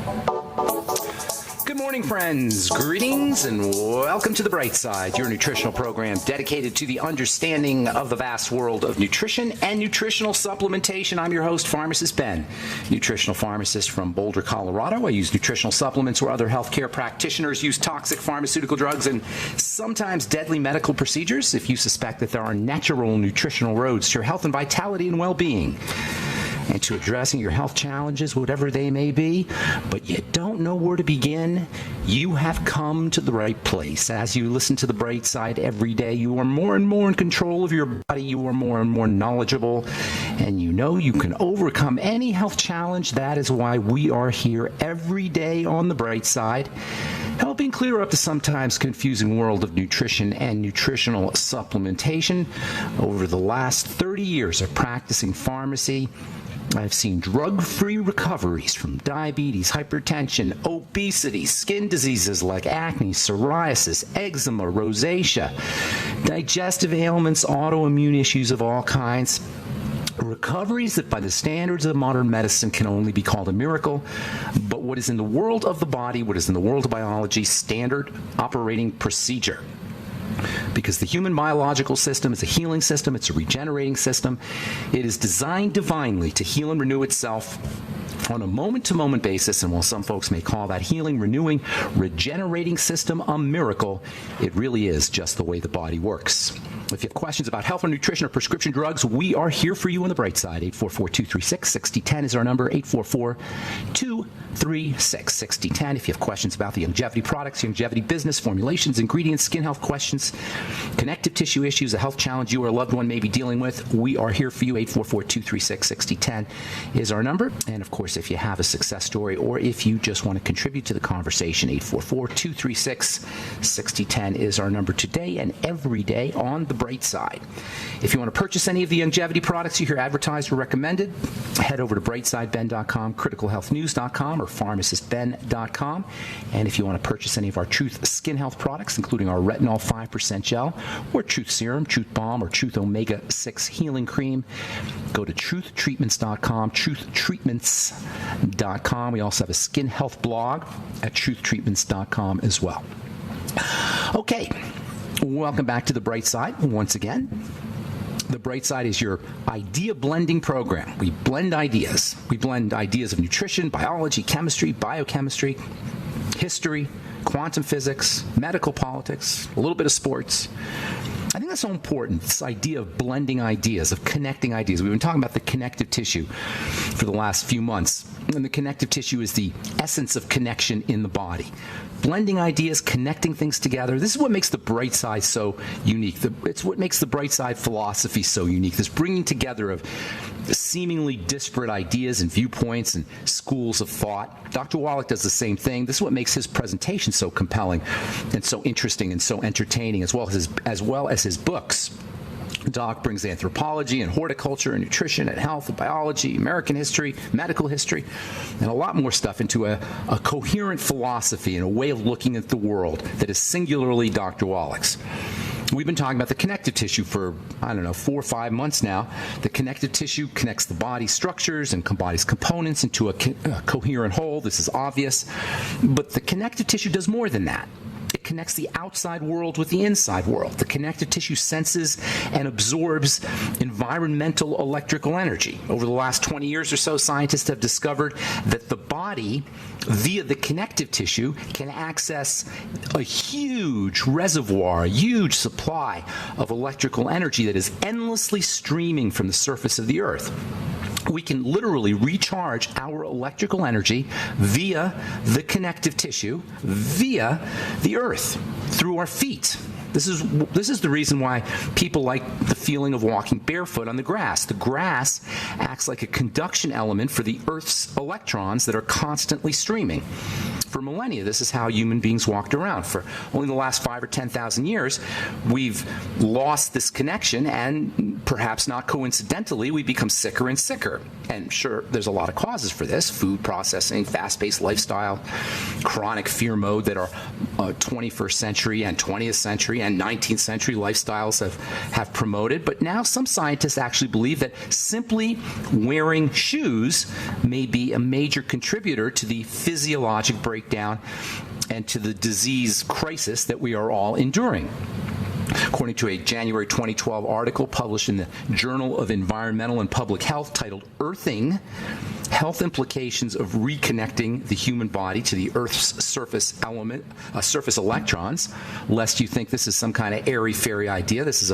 Good morning, friends. Greetings and welcome to The Bright Side, your nutritional program dedicated to the understanding of the vast world of nutrition and nutritional supplementation. I'm your host, Pharmacist Ben, nutritional pharmacist from Boulder, Colorado. I use nutritional supplements where other healthcare practitioners use toxic pharmaceutical drugs and sometimes deadly medical procedures. If you suspect that there are natural nutritional roads to your health and vitality and well-being, and to addressing your health challenges, whatever they may be, but you don't know where to begin, you have come to the right place. As you listen to The Bright Side every day, you are more and more in control of your body, you are more and more knowledgeable, and you know you can overcome any health challenge. That is why we are here every day on The Bright Side, helping clear up the sometimes confusing world of nutrition and nutritional supplementation. Over the last 30 years of practicing pharmacy, I've seen drug-free recoveries from diabetes, hypertension, obesity, skin diseases like acne, psoriasis, eczema, rosacea, digestive ailments, autoimmune issues of all kinds. Recoveries that by the standards of modern medicine can only be called a miracle, but what is in the world of the body, what is in the world of biology, standard operating procedure. Because the human biological system is a healing system, it's a regenerating system. It is designed divinely to heal and renew itself on a moment-to-moment basis, and while some folks may call that healing, renewing, regenerating system a miracle, it really is just the way the body works. If you have questions about health or nutrition or prescription drugs, we are here for you on The Bright Side. 844-236-6010 is our number, 844-236-6010. If you have questions about the longevity products, longevity business, formulations, ingredients, skin health questions, connective tissue issues, a health challenge you or a loved one may be dealing with, we are here for you. 844-236-6010 is our number. And of course, if you have a success story or if you just want to contribute to the conversation, 844-236-6010 is our number today and every day on The Bright Side. If you want to purchase any of the longevity products you hear advertised or recommended, head over to brightsideben.com, criticalhealthnews.com, or pharmacistben.com. And if you want to purchase any of our Truth Skin Health products, including our Retinol 5% Gel, or Truth Serum, Truth Balm, or Truth Omega 6 Healing Cream, go to truthtreatments.com, truthtreatments.com. We also have a skin health blog at truthtreatments.com as well. Okay. Welcome back to The Bright Side once again. The Bright Side is your idea blending program. We blend ideas. We blend ideas of nutrition, biology, chemistry, biochemistry, history, quantum physics, medical politics, a little bit of sports. I think that's so important, this idea of blending ideas, of connecting ideas. We've been talking about the connective tissue for the last few months, and the connective tissue is the essence of connection in the body. Blending ideas, connecting things together. This is what makes the Bright Side so unique. It's what makes the Bright Side philosophy so unique. This bringing together of seemingly disparate ideas and viewpoints and schools of thought. Dr. Wallach does the same thing. This is what makes his presentation so compelling and so interesting and so entertaining, as well as his books. Doc brings anthropology and horticulture and nutrition and health and biology, American history, medical history, and a lot more stuff into a coherent philosophy and a way of looking at the world that is singularly Dr. Wallach's. We've been talking about the connective tissue for, 4 or 5 months now. The connective tissue connects the body's structures and body's components into a coherent whole. This is obvious. But the connective tissue does more than that. It connects the outside world with the inside world. The connective tissue senses and absorbs environmental electrical energy. Over the last 20 years or so, scientists have discovered that the body, via the connective tissue, can access a huge reservoir, a huge supply of electrical energy that is endlessly streaming from the surface of the Earth. We can literally recharge our electrical energy via the connective tissue, via the earth, through our feet. This is the reason why people like the feeling of walking barefoot on the grass. The grass acts like a conduction element for the Earth's electrons that are constantly streaming for millennia. This is how human beings walked around. For only the last 5,000 or 10,000 years, we've lost this connection, and perhaps not coincidentally, we become sicker and sicker. And sure, there's a lot of causes for this: food processing, fast-paced lifestyle, chronic fear mode that our 21st century and 20th century and 19th century lifestyles have promoted. But now some scientists actually believe that simply wearing shoes may be a major contributor to the physiologic breakdown and to the disease crisis that we are all enduring. According to a January 2012 article published in the Journal of Environmental and Public Health titled "Earthing: Health Implications of Reconnecting the Human Body to the Earth's Surface Electrons," lest you think this is some kind of airy-fairy idea, this is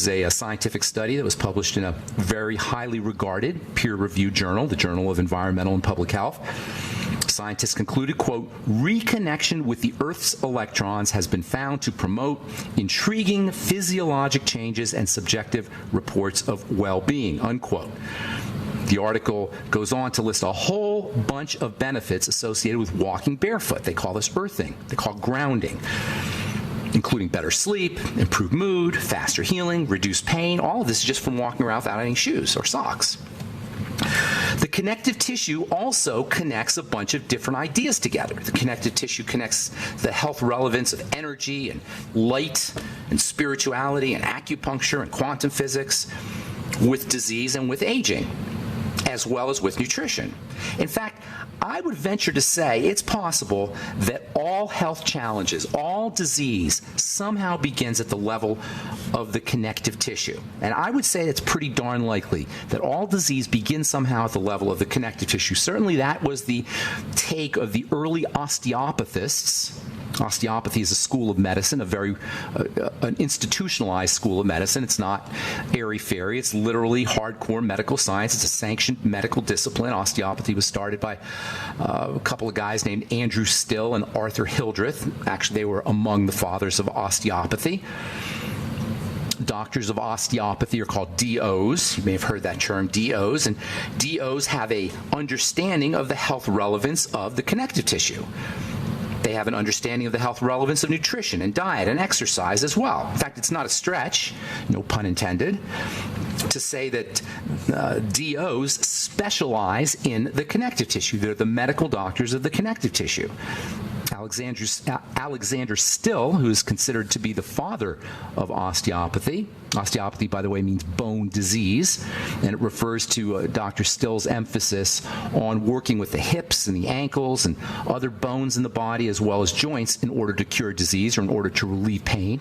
a scientific study that was published in a very highly regarded peer-reviewed journal, the Journal of Environmental and Public Health. Scientists concluded, quote, "Reconnection with the Earth's electrons has been found to promote intriguing physiologic changes and subjective reports of well-being," unquote. The article goes on to list a whole bunch of benefits associated with walking barefoot. They call this earthing. They call it grounding, including better sleep, improved mood, faster healing, reduced pain. All of this is just from walking around without any shoes or socks. The connective tissue also connects a bunch of different ideas together. The connective tissue connects the health relevance of energy and light and spirituality and acupuncture and quantum physics with disease and with aging, as well as with nutrition. In fact, I would venture to say it's possible that all health challenges, all disease, somehow begins at the level of the connective tissue. And I would say it's pretty darn likely that all disease begins somehow at the level of the connective tissue. Certainly that was the take of the early osteopathists. Osteopathy is a school of medicine, an institutionalized school of medicine. It's not airy-fairy. It's literally hardcore medical science. It's a sanctioned medical discipline. Osteopathy was started by a couple of guys named Andrew Still and Arthur Hildreth. Actually, they were among the fathers of osteopathy. Doctors of osteopathy are called DOs. You may have heard that term, DOs. And DOs have an understanding of the health relevance of the connective tissue. They have an understanding of the health relevance of nutrition and diet and exercise as well. In fact, it's not a stretch, no pun intended, to say that DOs specialize in the connective tissue. They're the medical doctors of the connective tissue. Alexander Still, who is considered to be the father of osteopathy. Osteopathy, by the way, means bone disease, and it refers to Dr. Still's emphasis on working with the hips and the ankles and other bones in the body as well as joints in order to cure disease or in order to relieve pain.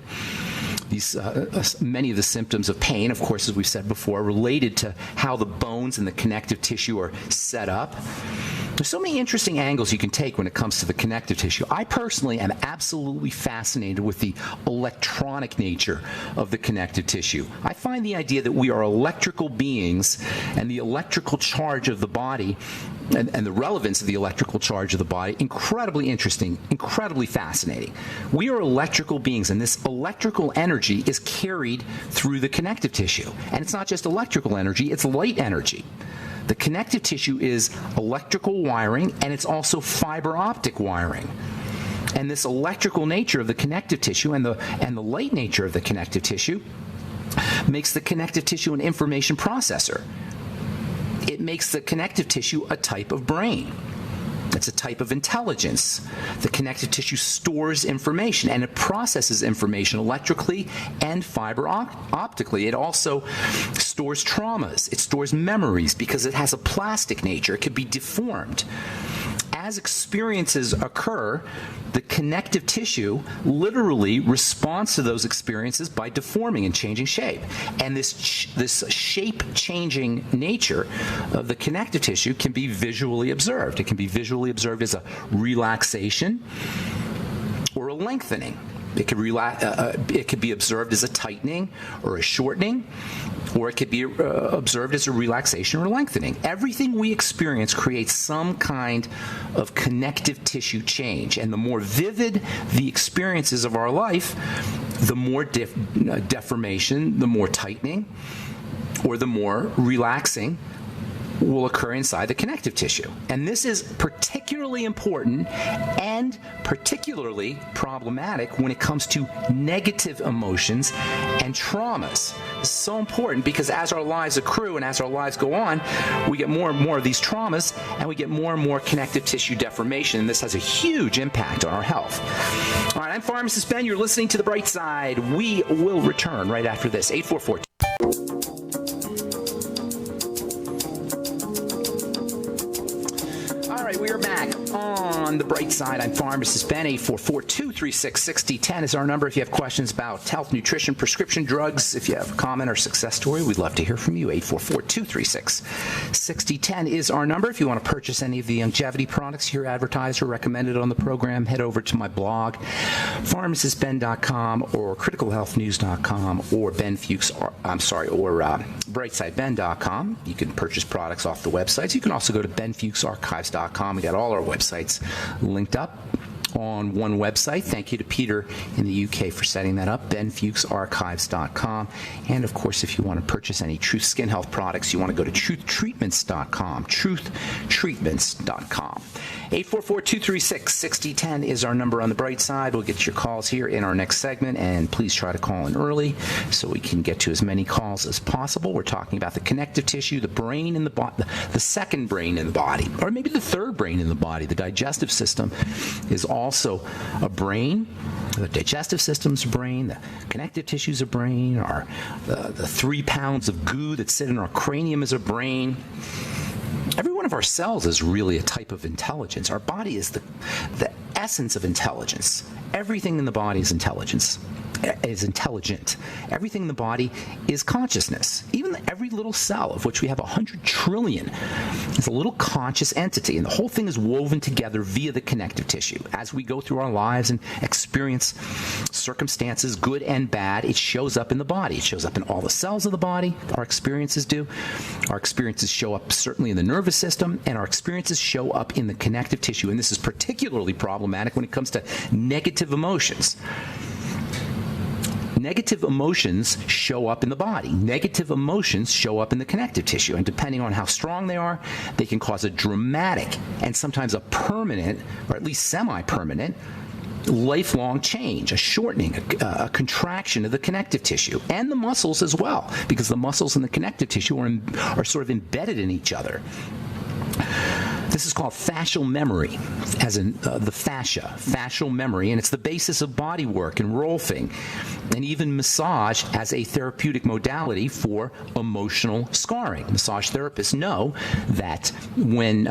Many of the symptoms of pain, of course, as we've said before, are related to how the bones and the connective tissue are set up. There's so many interesting angles you can take when it comes to the connective tissue. I personally am absolutely fascinated with the electronic nature of the connective tissue. I find the idea that we are electrical beings and the electrical charge of the body and the relevance of the electrical charge of the body incredibly interesting, incredibly fascinating. We are electrical beings, and this electrical energy is carried through the connective tissue. And it's not just electrical energy, it's light energy. The connective tissue is electrical wiring, and it's also fiber optic wiring. And this electrical nature of the connective tissue and the light nature of the connective tissue makes the connective tissue an information processor. It makes the connective tissue a type of brain. It's a type of intelligence. The connective tissue stores information, and it processes information electrically and fiber optically. It also stores traumas. It stores memories because it has a plastic nature. It could be deformed. As experiences occur, the connective tissue literally responds to those experiences by deforming and changing shape. And this shape-changing nature of the connective tissue can be visually observed. It can be visually observed as a relaxation or a lengthening. It could be observed as a tightening or a shortening, or it could be observed as a relaxation or lengthening. Everything we experience creates some kind of connective tissue change, and the more vivid the experiences of our life, the more deformation, the more tightening, or the more relaxing will occur inside the connective tissue. And this is particularly particularly important and particularly problematic when it comes to negative emotions and traumas. This is so important because as our lives accrue and as our lives go on, we get more and more of these traumas and we get more and more connective tissue deformation, and this has a huge impact on our health. All right, I'm Pharmacist Ben. You're listening to The Bright Side. We will return right after this. 844. All right, we are back on The Bright Side. I'm Pharmacist Ben. 844-236-6010 is our number. If you have questions about health, nutrition, prescription drugs, if you have a comment or success story, we'd love to hear from you. 844-236-6010 is our number. If you want to purchase any of the longevity products here advertised or recommended on the program, head over to my blog, pharmacistben.com or criticalhealthnews.com or brightsideben.com. You can purchase products off the websites. You can also go to benfuchsarchives.com. We got all our websites linked up on one website. Thank you to Peter in the UK for setting that up, benfuchsarchives.com. And of course, if you want to purchase any Truth Skin Health products, you want to go to truthtreatments.com, truthtreatments.com. 844-236-6010 is our number on The Bright Side. We'll get your calls here in our next segment, and please try to call in early so we can get to as many calls as possible. We're talking about the connective tissue, the brain in the body, the second brain in the body, or maybe the third brain in the body. The digestive system is also a brain. The digestive system's a brain, the connective tissue's a brain, the 3 pounds of goo that sit in our cranium is a brain. Every one of our cells is really a type of intelligence. Our body is the essence of intelligence. Everything in the body is intelligent. Everything in the body is consciousness. Even every little cell, of which we have 100 trillion, is a little conscious entity, and the whole thing is woven together via the connective tissue. As we go through our lives and experience circumstances, good and bad, it shows up in the body. It shows up in all the cells of the body. Our experiences do. Our experiences show up certainly in the nervous system, and our experiences show up in the connective tissue. And this is particularly problematic when it comes to negative emotions. Negative emotions show up in the body. Negative emotions show up in the connective tissue. And depending on how strong they are, they can cause a dramatic and sometimes a permanent, or at least semi-permanent, lifelong change, a shortening, a contraction of the connective tissue and the muscles as well, because the muscles and the connective tissue are sort of embedded in each other. This is called fascial memory, as in the fascial memory, and it's the basis of body work and rolfing, and even massage as a therapeutic modality for emotional scarring. Massage therapists know that when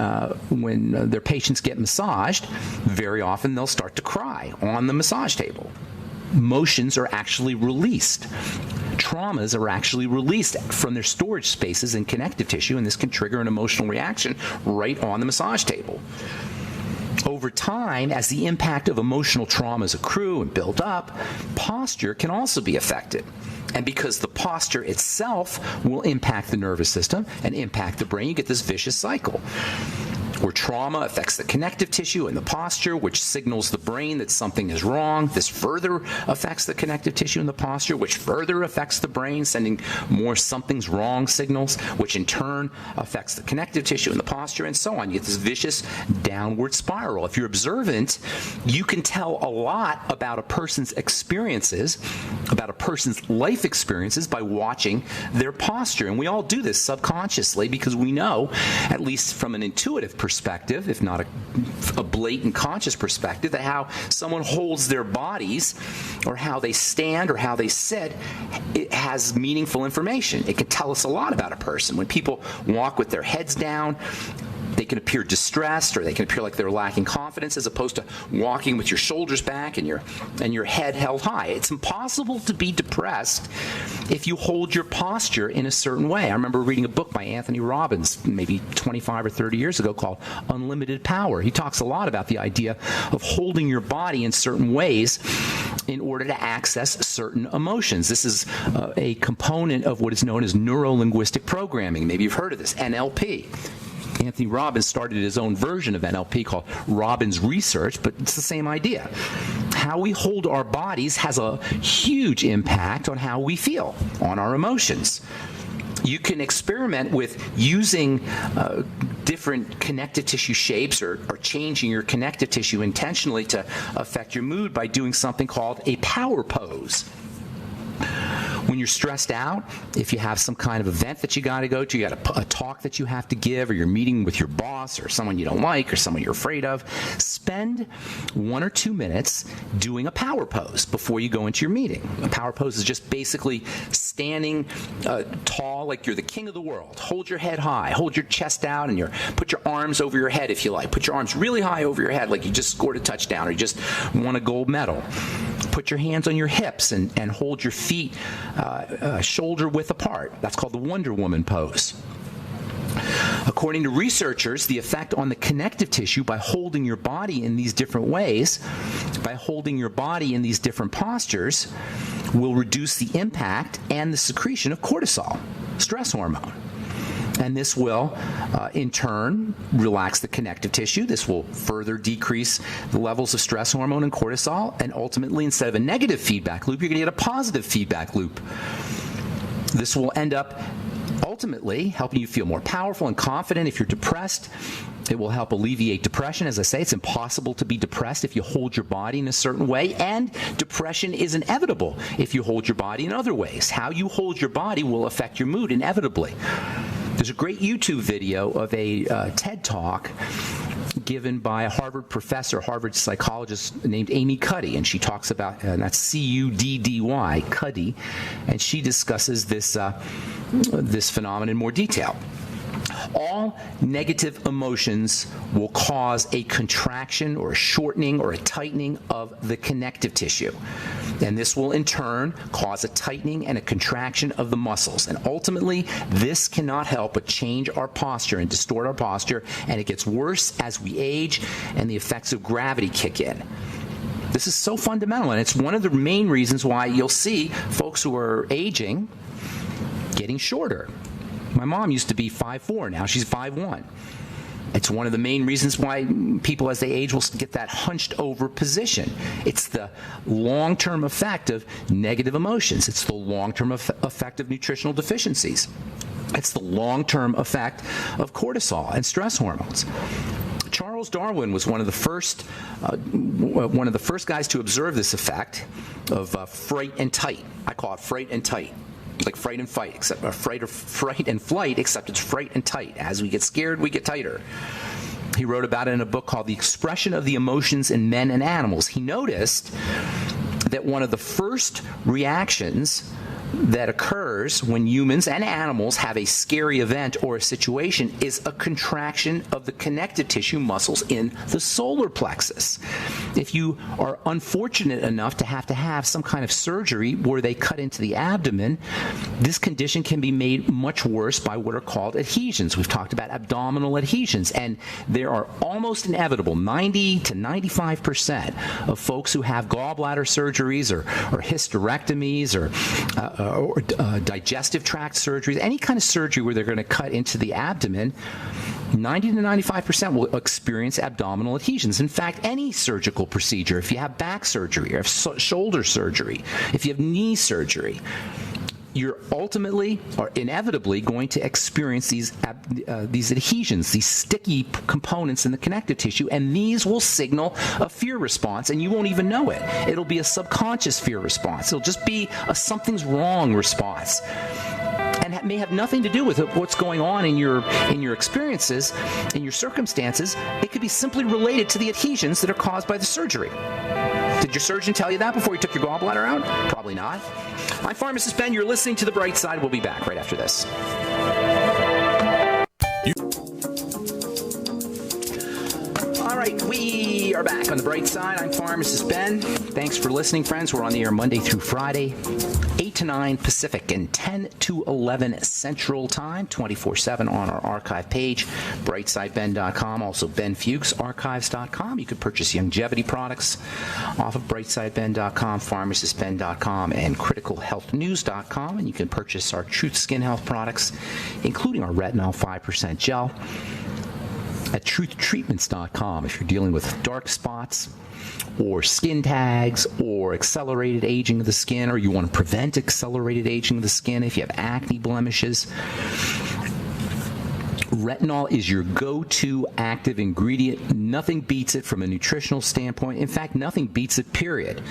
their patients get massaged, very often they'll start to cry on the massage table. Emotions are actually released. Traumas are actually released from their storage spaces in connective tissue, and this can trigger an emotional reaction right on the massage table. Over time, as the impact of emotional traumas accrue and build up, posture can also be affected. And because the posture itself will impact the nervous system and impact the brain, you get this vicious cycle, where trauma affects the connective tissue and the posture, which signals the brain that something is wrong. This further affects the connective tissue and the posture, which further affects the brain, sending more something's wrong signals, which in turn affects the connective tissue and the posture, and so on. You get this vicious downward spiral. If you're observant, you can tell a lot about a person's experiences, about a person's life experiences, by watching their posture. And we all do this subconsciously because we know, at least from an intuitive perspective, if not a blatant conscious perspective, that how someone holds their bodies or how they stand or how they sit, it has meaningful information. It can tell us a lot about a person. When people walk with their heads down, they can appear distressed, or they can appear like they're lacking confidence, as opposed to walking with your shoulders back and your head held high. It's impossible to be depressed if you hold your posture in a certain way. I remember reading a book by Anthony Robbins maybe 25 or 30 years ago called Unlimited Power. He talks a lot about the idea of holding your body in certain ways in order to access certain emotions. This is a component of what is known as neuro-linguistic programming. Maybe you've heard of this, NLP. Anthony Robbins started his own version of NLP called Robbins Research, but it's the same idea. How we hold our bodies has a huge impact on how we feel, on our emotions. You can experiment with using different connective tissue shapes or changing your connective tissue intentionally to affect your mood by doing something called a power pose. When you're stressed out, if you have some kind of event that you got to go to, you got a talk that you have to give, or you're meeting with your boss or someone you don't like or someone you're afraid of, spend 1 or 2 minutes doing a power pose before you go into your meeting. A power pose is just basically standing tall like you're the king of the world. Hold your head high, hold your chest out, and put your arms over your head if you like. Put your arms really high over your head like you just scored a touchdown or you just won a gold medal. Put your hands on your hips and hold your feet shoulder width apart. That's called the Wonder Woman pose. According to researchers, the effect on the connective tissue by holding your body in these different ways, by holding your body in these different postures, will reduce the impact and the secretion of cortisol, stress hormone. And this will, in turn, relax the connective tissue. This will further decrease the levels of stress hormone and cortisol. And ultimately, instead of a negative feedback loop, you're going to get a positive feedback loop. This will end up ultimately helping you feel more powerful and confident. If you're depressed, it will help alleviate depression. As I say, it's impossible to be depressed if you hold your body in a certain way, and depression is inevitable if you hold your body in other ways. How you hold your body will affect your mood inevitably. There's a great YouTube video of a TED Talk given by a Harvard professor, Harvard psychologist named Amy Cuddy, and she talks about, and that's C-U-D-D-Y, Cuddy, and she discusses this phenomenon in more detail. All negative emotions will cause a contraction or a shortening or a tightening of the connective tissue. And this will in turn cause a tightening and a contraction of the muscles. And ultimately, this cannot help but change our posture and distort our posture. And it gets worse as we age and the effects of gravity kick in. This is so fundamental, and it's one of the main reasons why you'll see folks who are aging getting shorter. My mom used to be 5'4", now she's 5'1". It's one of the main reasons why people as they age will get that hunched over position. It's the long-term effect of negative emotions. It's the long-term effect of nutritional deficiencies. It's the long-term effect of cortisol and stress hormones. Charles Darwin was one of the first guys to observe this effect of fright and tight. I call it fright and tight. Like fright and fight, except fright and flight, except it's fright and tight. As we get scared, we get tighter. He wrote about it in a book called The Expression of the Emotions in Men and Animals. He noticed that one of the first reactions that occurs when humans and animals have a scary event or a situation is a contraction of the connective tissue muscles in the solar plexus. If you are unfortunate enough to have some kind of surgery where they cut into the abdomen, this condition can be made much worse by what are called adhesions. We've talked about abdominal adhesions, and there are almost inevitable 90 to 95% of folks who have gallbladder surgeries or hysterectomies or digestive tract surgeries, any kind of surgery where they're going to cut into the abdomen, 90 to 95% will experience abdominal adhesions. In fact, any surgical procedure, if you have back surgery, or if shoulder surgery, if you have knee surgery, you're ultimately or inevitably going to experience these adhesions, these sticky components in the connective tissue, and these will signal a fear response, and you won't even know it. It'll be a subconscious fear response. It'll just be a something's wrong response. And it may have nothing to do with what's going on in your experiences, in your circumstances. It could be simply related to the adhesions that are caused by the surgery. Did your surgeon tell you that before you took your gallbladder out? Probably not. I'm Pharmacist Ben. You're listening to The Bright Side. We'll be back right after this. All right, we are back on The Bright Side. I'm Pharmacist Ben. Thanks for listening, friends. We're on the air Monday through Friday, 8 to 9 Pacific and 10 to 11 Central Time, 24/7 on our archive page, brightsideben.com, also benfuchsarchives.com. You can purchase longevity products off of brightsideben.com, pharmacistben.com, and criticalhealthnews.com, and you can purchase our Truth Skin Health products, including our retinol 5% gel, at truthtreatments.com if you're dealing with dark spots or skin tags or accelerated aging of the skin, or you want to prevent accelerated aging of the skin if you have acne blemishes, Retinol is your go-to active ingredient. Nothing beats it from a nutritional standpoint. In fact, nothing beats it, period.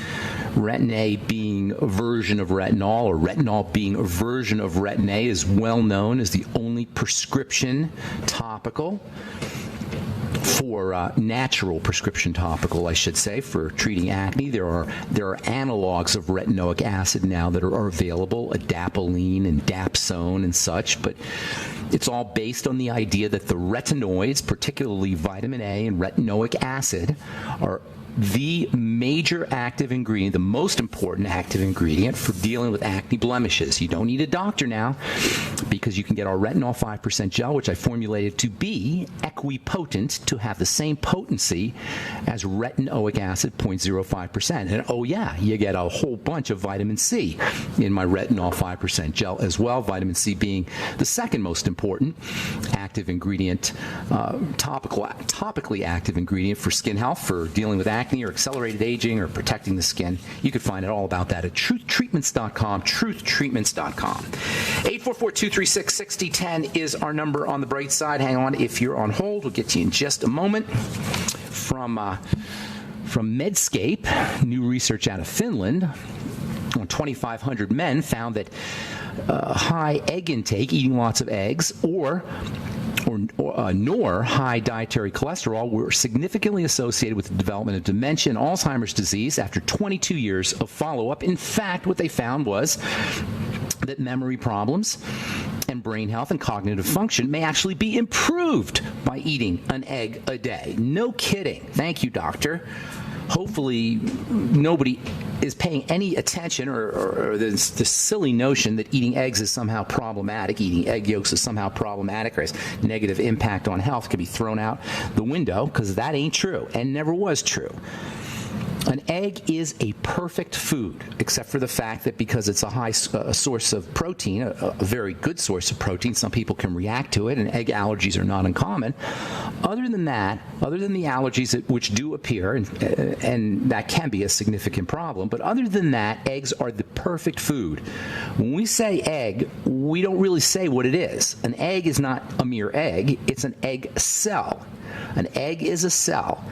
Retin-A being a version of retinol, or retinol being a version of Retin-A, is well known as the only prescription topical for natural prescription topical, I should say, for treating acne. There are analogs of retinoic acid now that are available, adapalene and dapsone and such, but it's all based on the idea that the retinoids, particularly vitamin A and retinoic acid, are the major active ingredient, the most important active ingredient for dealing with acne blemishes. You don't need a doctor now, because you can get our retinol 5% gel, which I formulated to be equipotent, to have the same potency as retinoic acid, 0.05%. And oh yeah, you get a whole bunch of vitamin C in my retinol 5% gel as well, vitamin C being the second most important active ingredient, topically active ingredient for skin health, for dealing with acne or accelerated aging or protecting the skin. You can find out all about that at truthtreatments.com, truthtreatments.com. 844-236-6010 is our number on the bright side. Hang on if you're on hold. We'll get to you in just a moment. From Medscape, new research out of Finland on 2,500 men found that high egg intake, eating lots of eggs, nor high dietary cholesterol were significantly associated with the development of dementia and Alzheimer's disease after 22 years of follow-up. In fact, what they found was that memory problems and brain health and cognitive function may actually be improved by eating an egg a day. No kidding. Thank you, doctor. Hopefully nobody is paying any attention or this silly notion that eating eggs is somehow problematic, eating egg yolks is somehow problematic or has negative impact on health, can be thrown out the window, because that ain't true and never was true. An egg is a perfect food, except for the fact that because it's a source of protein, a very good source of protein, some people can react to it, and egg allergies are not uncommon. Other than that, other than the allergies which do appear, and that can be a significant problem, but other than that, eggs are the perfect food. When we say egg, we don't really say what it is. An egg is not a mere egg, it's an egg cell. An egg is a cell.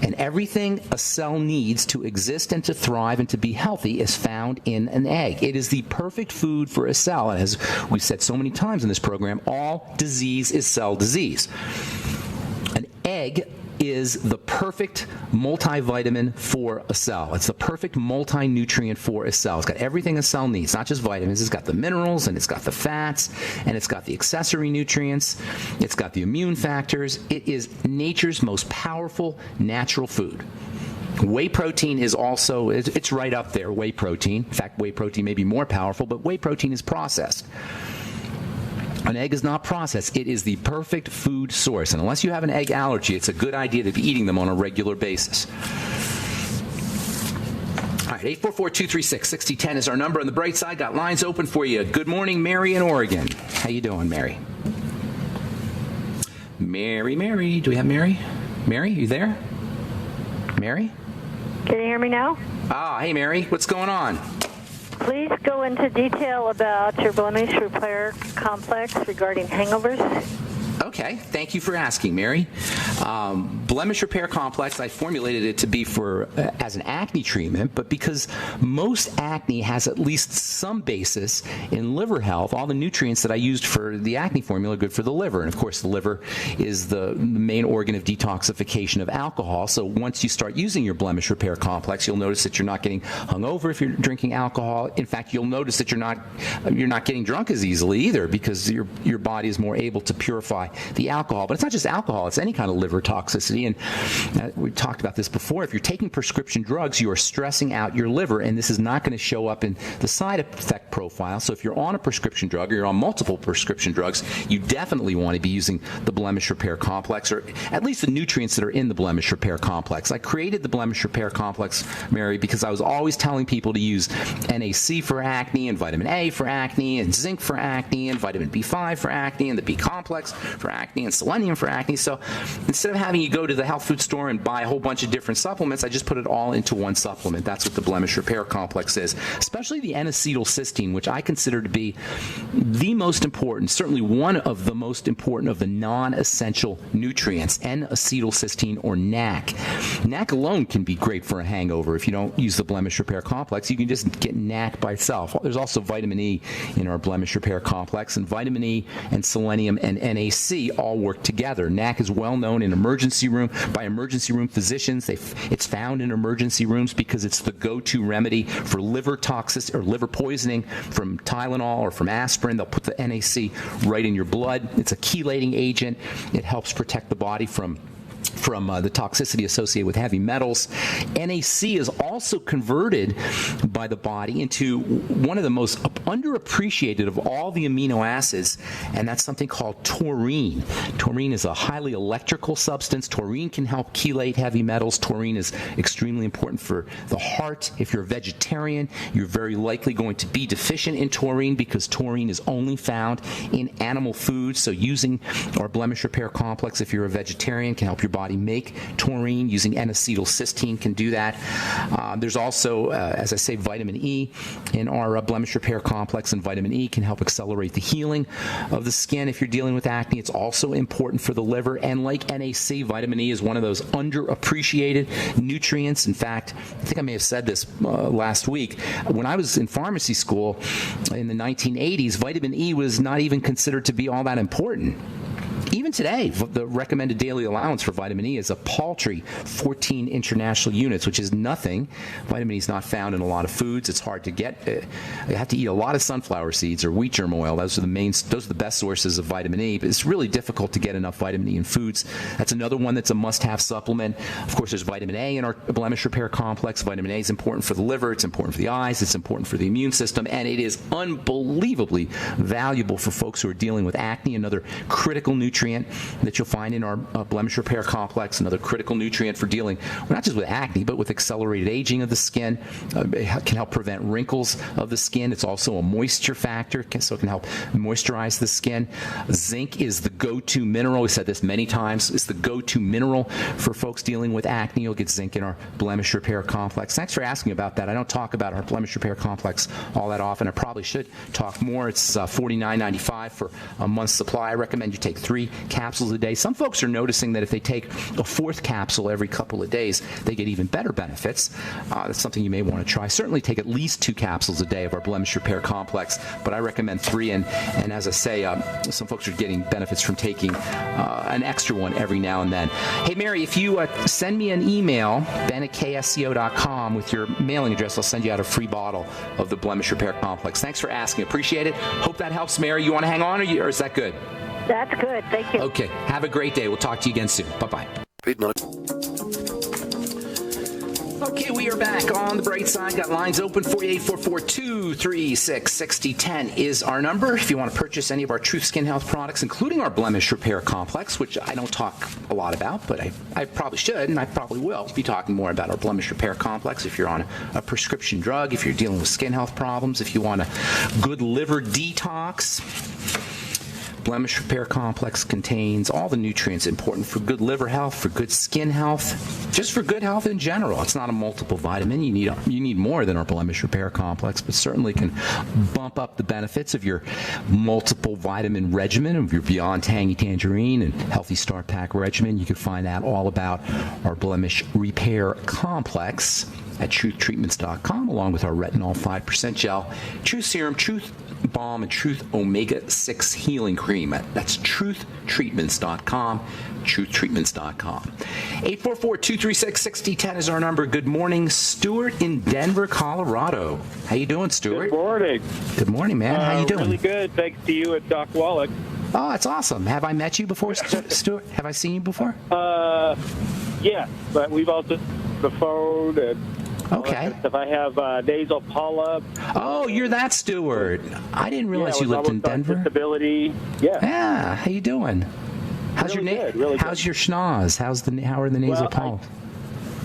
And everything a cell needs to exist and to thrive and to be healthy is found in an egg. It is the perfect food for a cell. And as we've said so many times in this program, all disease is cell disease. An egg is the perfect multivitamin for a cell. It's the perfect multi-nutrient for a cell. It's got everything a cell needs, not just vitamins. It's got the minerals, and it's got the fats, and it's got the accessory nutrients. It's got the immune factors. It is nature's most powerful natural food. Whey protein is also, it's right up there, whey protein. In fact, whey protein may be more powerful, but whey protein is processed. An egg is not processed. It is the perfect food source. And unless you have an egg allergy, it's a good idea to be eating them on a regular basis. All right, 844-236-6010 is our number on the bright side. Got lines open for you. Good morning, Mary in Oregon. How you doing, Mary? Mary. Do we have Mary? Mary, you there? Mary? Can you hear me now? Hey, Mary. What's going on? Please go into detail about your blemish repair complex regarding hangovers. Okay, thank you for asking, Mary. Blemish repair complex, I formulated it to be for as an acne treatment, but because most acne has at least some basis in liver health, all the nutrients that I used for the acne formula are good for the liver. And of course, the liver is the main organ of detoxification of alcohol. So once you start using your blemish repair complex, you'll notice that you're not getting hungover if you're drinking alcohol. In fact, you'll notice that you're not getting drunk as easily either, because your body is more able to purify the alcohol. But it's not just alcohol, it's any kind of liver toxicity. And we talked about this before. If you're taking prescription drugs, you are stressing out your liver, and this is not going to show up in the side effect profile. So if you're on a prescription drug or you're on multiple prescription drugs, you definitely want to be using the blemish repair complex, or at least the nutrients that are in the blemish repair complex. I created the blemish repair complex, Mary, because I was always telling people to use NAC for acne, and vitamin A for acne, and zinc for acne, and vitamin B5 for acne, and the B complex for for acne and selenium for acne. So instead of having you go to the health food store and buy a whole bunch of different supplements, I just put it all into one supplement. That's what the Blemish Repair Complex is, especially the N-acetylcysteine, which I consider to be the most important, certainly one of the most important of the non-essential nutrients, N-acetylcysteine or NAC. NAC alone can be great for a hangover if you don't use the Blemish Repair Complex. You can just get NAC by itself. There's also vitamin E in our Blemish Repair Complex, and vitamin E and selenium and NAC all work together. NAC is well known in emergency room by emergency room physicians. It's found in emergency rooms because it's the go-to remedy for liver toxicity or liver poisoning from Tylenol or from aspirin. They'll put the NAC right in your blood. It's a chelating agent. It helps protect the body from the toxicity associated with heavy metals. NAC is also converted by the body into one of the most underappreciated of all the amino acids, and that's something called taurine. Taurine is a highly electrical substance. Taurine can help chelate heavy metals. Taurine is extremely important for the heart. If you're a vegetarian, you're very likely going to be deficient in taurine because taurine is only found in animal foods. So using our Blemish Repair Complex, if you're a vegetarian, can help your body make taurine. Using N-acetylcysteine can do that. There's also, as I say, vitamin E in our Blemish Repair Complex, and vitamin E can help accelerate the healing of the skin if you're dealing with acne. It's also important for the liver, and like NAC, vitamin E is one of those underappreciated nutrients. In fact, I think I may have said this last week. When I was in pharmacy school in the 1980s, vitamin E was not even considered to be all that important. Even today, the recommended daily allowance for vitamin E is a paltry 14 international units, which is nothing. Vitamin E is not found in a lot of foods. It's hard to get. You have to eat a lot of sunflower seeds or wheat germ oil. Those are the best sources of vitamin E, but it's really difficult to get enough vitamin E in foods. That's another one that's a must-have supplement. Of course, there's vitamin A in our Blemish Repair Complex. Vitamin A is important for the liver. It's important for the eyes. It's important for the immune system, and it is unbelievably valuable for folks who are dealing with acne. Another critical nutrient that you'll find in our Blemish Repair Complex, another critical nutrient for dealing not just with acne, but with accelerated aging of the skin. It can help prevent wrinkles of the skin. It's also a moisture factor, so it can help moisturize the skin. Zinc is the go-to mineral. We said this many times. It's the go-to mineral for folks dealing with acne. You'll get zinc in our Blemish Repair Complex. Thanks for asking about that. I don't talk about our Blemish Repair Complex all that often. I probably should talk more. It's $49.95 for a month's supply. I recommend you take 3 capsules a day. Some folks are noticing that if they take a 4th capsule every couple of days, they get even better benefits. That's something you may want to try. Certainly take at least 2 capsules a day of our Blemish Repair Complex, but I recommend 3. And as I say, some folks are getting benefits from taking an extra one every now and then. Hey, Mary, if you send me an email, ben@ksco.com, with your mailing address, I'll send you out a free bottle of the Blemish Repair Complex. Thanks for asking. Appreciate it. Hope that helps, Mary. You want to hang on, or is that good? That's good. Thank you. Okay. Have a great day. We'll talk to you again soon. Bye-bye. Okay, we are back on the bright side. Got lines open for you. 844-236-6010 is our number. If you want to purchase any of our Truth Skin Health products, including our Blemish Repair Complex, which I don't talk a lot about, but I probably should, and I probably will be talking more about our Blemish Repair Complex. If you're on a prescription drug, if you're dealing with skin health problems, if you want a good liver detox, Blemish Repair Complex contains all the nutrients important for good liver health, for good skin health, just for good health in general. It's not a multiple vitamin. You need more than our Blemish Repair Complex, but certainly can bump up the benefits of your multiple vitamin regimen, of your Beyond Tangy Tangerine and Healthy Start Pack regimen. You can find out all about our Blemish Repair Complex at truthtreatments.com, along with our retinol 5% gel, Truth Serum, Truth Balm, and Truth Omega-6 Healing Cream. That's truthtreatments.com, truthtreatments.com. 844-236-6010 is our number. Good morning, Stuart in Denver, Colorado. How you doing, Stuart? Good morning. Good morning, man. How you doing? Really good. Thanks to you and Doc Wallach. Oh, that's awesome. Have I met you before, Stuart? Have I seen you before? Yes, but we've also the phone and okay. If I have nasal polyp. Oh, you're that Stuart. I didn't realize you lived in Denver. Disability. Yeah. Yeah. How you doing? How's really your good, really How's your schnoz? How are the nasal polyps?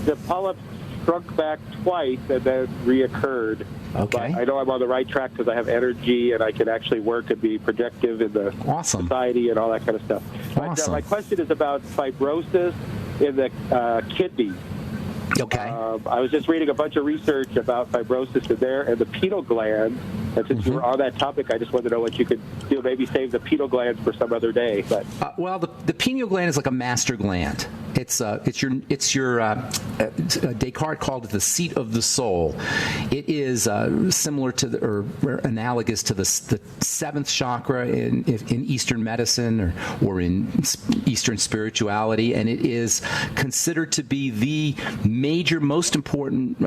The polyps shrunk back twice and then reoccurred. Okay. But I know I'm on the right track because I have energy and I can actually work and be productive in the society and all that kind of stuff. But, my question is about fibrosis in the kidneys. Okay. I was just reading a bunch of research about fibrosis in there and the pineal gland. And since you were on that topic, I just wanted to know what you could do. Maybe save the pineal gland for some other day. But well, the pineal gland is like a master gland. It's your Descartes called it the seat of the soul. It is similar to or analogous to the seventh chakra in Eastern medicine or in Eastern spirituality, and it is considered to be the major, most important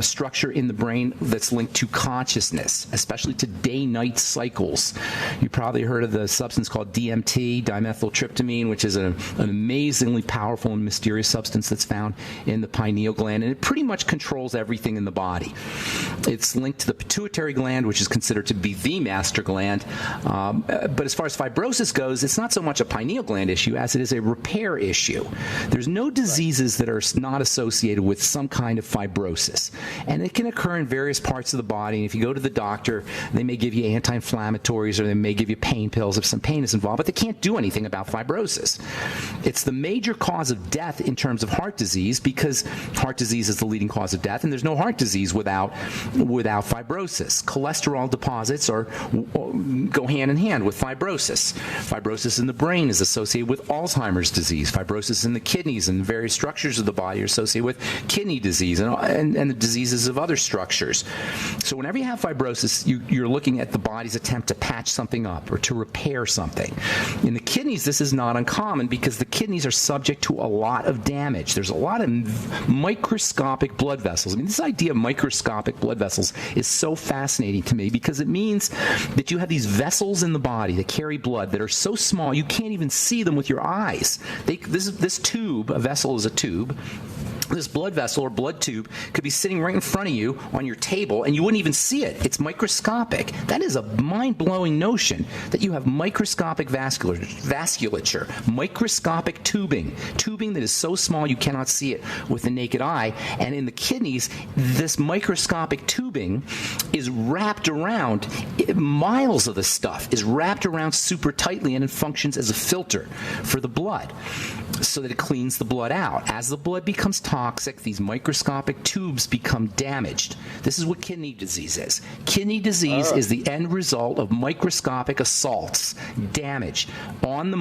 structure in the brain that's linked to consciousness, especially to day-night cycles. You probably heard of the substance called DMT, dimethyltryptamine, which is an amazingly powerful and mysterious substance that's found in the pineal gland, and it pretty much controls everything in the body. It's linked to the pituitary gland, which is considered to be the master gland. But as far as fibrosis goes, it's not so much a pineal gland issue as it is a repair issue. There's no diseases that are not associated with some kind of fibrosis, and it can occur in various parts of the body. And if you go to the doctor, they may give you anti-inflammatories or they may give you pain pills if some pain is involved, but they can't do anything about fibrosis. It's the major cause of death in terms of heart disease, because heart disease is the leading cause of death, and there's no heart disease without fibrosis. Cholesterol deposits go hand in hand with fibrosis. Fibrosis in the brain is associated with Alzheimer's disease. Fibrosis in the kidneys and various structures of the body are associated with kidney disease and the diseases of other structures. So whenever you have fibrosis, you're looking at the body's attempt to patch something up or to repair something. In the kidneys, this is not uncommon because the kidneys are subject to a lot of damage. There's a lot of microscopic blood vessels. I mean, this idea of microscopic blood vessels is so fascinating to me because it means that you have these vessels in the body that carry blood that are so small you can't even see them with your eyes. This tube, a vessel is a tube. This blood vessel or blood tube could be sitting right in front of you on your table and you wouldn't even see it. It's microscopic. That is a mind-blowing notion that you have microscopic vasculature, microscopic tubing that is so small you cannot see it with the naked eye. And in the kidneys, this microscopic tubing is wrapped around, miles of the stuff is wrapped around super tightly, and it functions as a filter for the blood so that it cleans the blood out. As the blood becomes toxic, these microscopic tubes become damaged. This is what kidney disease is. Kidney disease is the end result of microscopic assaults, damage on the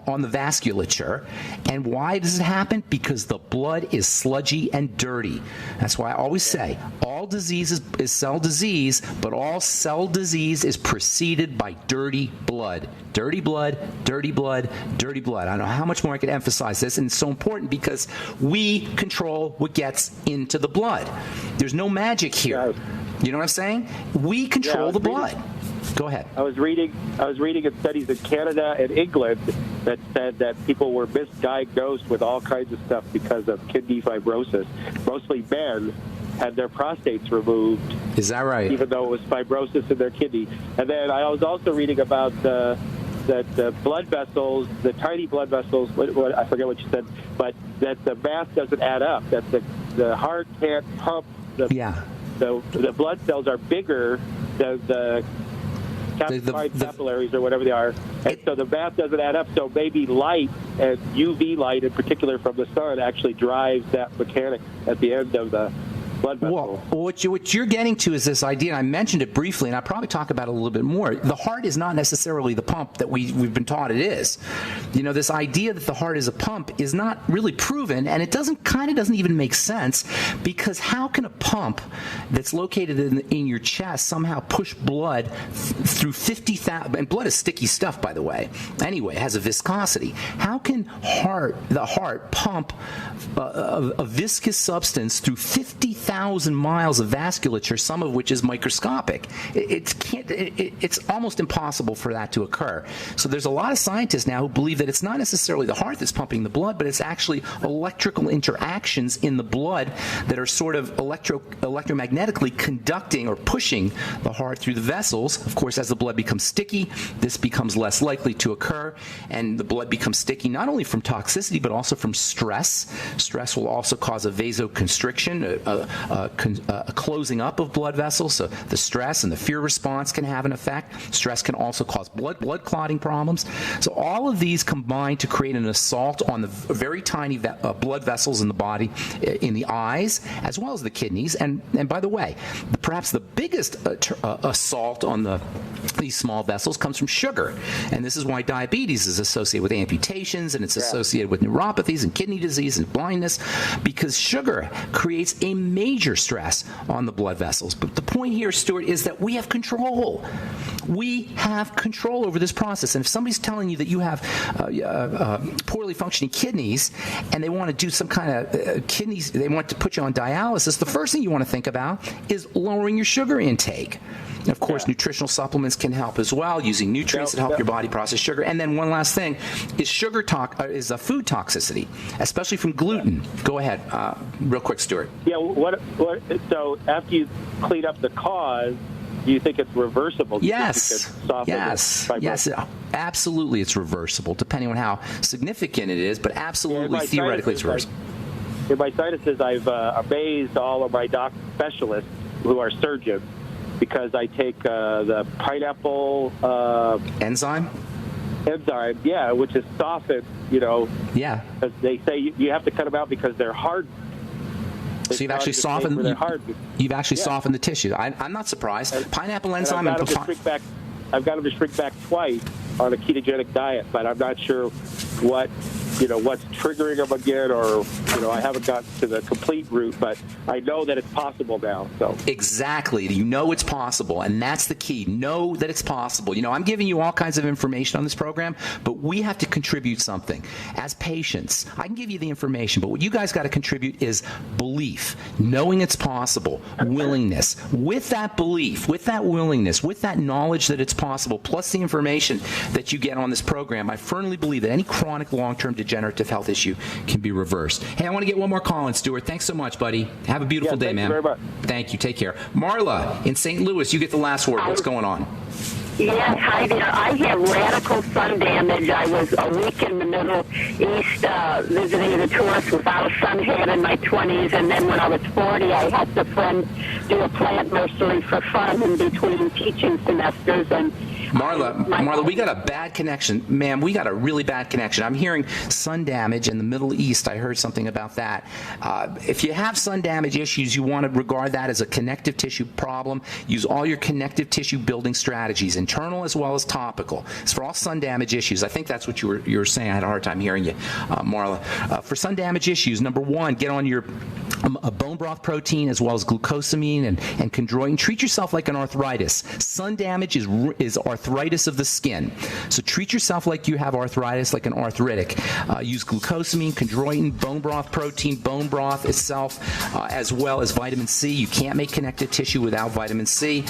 on the vasculature. And why does it happen? Because the blood is sludgy and dirty. That's why I always say all disease is cell disease, but all cell disease is preceded by dirty blood. Dirty blood, dirty blood, dirty blood. I don't know how much more I could emphasize this, and it's so important because we control what gets into the blood. There's no magic here. You know what I'm saying? We control the blood. Go ahead. I was reading in studies in Canada and England that said that people were misdiagnosed with all kinds of stuff because of kidney fibrosis. Mostly men had their prostates removed. Is that right? Even though it was fibrosis in their kidney. And then I was also reading about that the blood vessels, the tiny blood vessels, I forget what you said, but that the mass doesn't add up, that the heart can't pump the blood cells are bigger than the capillaries or whatever they are, and so the math doesn't add up. So maybe light, and UV light in particular from the sun, actually drives that mechanic at the end of the blood vessel. Well, what you're getting to is this idea, and I mentioned it briefly, and I'll probably talk about it a little bit more. The heart is not necessarily the pump that we've been taught it is. You know, this idea that the heart is a pump is not really proven, and it doesn't even make sense, because how can a pump that's located in your chest somehow push blood through 50,000, and blood is sticky stuff, by the way. Anyway, it has a viscosity. How can the heart pump a viscous substance through 50,000 miles of vasculature, some of which is microscopic? It's almost impossible for that to occur. So there's a lot of scientists now who believe that it's not necessarily the heart that's pumping the blood, but it's actually electrical interactions in the blood that are sort of electromagnetically conducting or pushing the heart through the vessels. Of course, as the blood becomes sticky, this becomes less likely to occur, and the blood becomes sticky not only from toxicity but also from stress. Stress will also cause a vasoconstriction, closing up of blood vessels. So the stress and the fear response can have an effect. Stress can also cause blood clotting problems. So all of these combine to create an assault on the very tiny blood vessels in the body, in the eyes, as well as the kidneys. And by the way, perhaps the biggest assault on these small vessels comes from sugar. And this is why diabetes is associated with amputations, and it's associated with neuropathies and kidney disease and blindness, because sugar creates a major stress on the blood vessels. But the point here, Stuart, is that we have control. We have control over this process. And if somebody's telling you that you have poorly functioning kidneys and they want to do some kind of kidneys, they want to put you on dialysis, the first thing you want to think about is lowering your sugar intake. And of course, nutritional supplements can help as well, using nutrients that help your body process sugar. And then one last thing is food toxicity, especially from gluten. Go ahead, real quick, Stuart. Yeah. So after you clean up the cause, do you think it's reversible? Yes. Yes. Absolutely, it's reversible, depending on how significant it is. But absolutely, theoretically, it's reversible. In my sinuses, I've amazed all of my specialists who are surgeons, because I take the pineapple enzyme, which is softened, because they say you have to cut them out because they're hard. So you've actually softened. You've actually softened the tissue. I'm not surprised. Pineapple enzyme I've got them to shrink back twice on a ketogenic diet, but I'm not sure what's triggering them again, or I haven't gotten to the complete route, but I know that it's possible now. So exactly, it's possible, and that's the key. Know that it's possible. I'm giving you all kinds of information on this program, but we have to contribute something as patients. I can give you the information, but what you guys got to contribute is belief, knowing it's possible, willingness. With that belief, with that willingness, with that knowledge that it's possible, plus the information that you get on this program, I firmly believe that any chronic long-term degenerative health issue can be reversed. Hey, I want to get one more call in, Stuart. Thanks so much, buddy. Have a beautiful day, man. Thank you very much. Thank you. Take care. Marla in St. Louis, you get the last word. What's going on? Yes, hi there. I have radical sun damage. I was a week in the Middle East visiting the tourists without a sun hat in my 20s, and then when I was 40, I helped a friend do a plant nursery for fun in between teaching semesters. And Marla, we got a bad connection. Ma'am, we got a really bad connection. I'm hearing sun damage in the Middle East. I heard something about that. If you have sun damage issues, you want to regard that as a connective tissue problem. Use all your connective tissue building strategies, internal as well as topical. It's for all sun damage issues. I think that's what you were saying. I had a hard time hearing you, Marla. For sun damage issues, number one, get on your bone broth protein as well as glucosamine and chondroitin. Treat yourself like an arthritis. Sun damage is arthritis of the skin. So treat yourself like you have arthritis, like an arthritic. Use glucosamine, chondroitin, bone broth protein, bone broth itself, as well as vitamin C. You can't make connective tissue without vitamin C.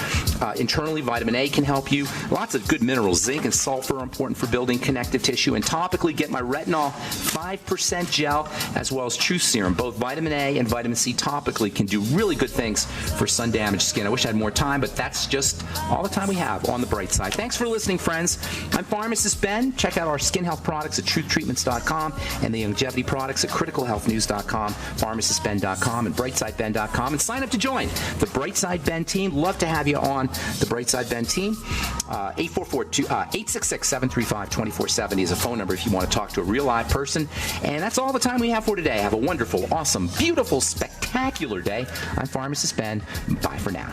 Internally, vitamin A can help you. Lots of good minerals. Zinc and sulfur are important for building connective tissue. And topically, get my retinol 5% gel as well as truth serum. Both vitamin A and vitamin C topically can do really good things for sun-damaged skin. I wish I had more time, but that's just all the time we have on the bright side. Thanks for listening, friends. I'm Pharmacist Ben. Check out our skin health products at truthtreatments.com and the longevity products at criticalhealthnews.com, pharmacistben.com, and brightsideben.com, and sign up to join the Brightside Ben team. Love to have you on the Brightside Ben team. 866-735-2470 is a phone number if you want to talk to a real live person. And that's all the time we have for today. Have a wonderful, awesome, beautiful, spectacular day. I'm Pharmacist Ben. Bye for now.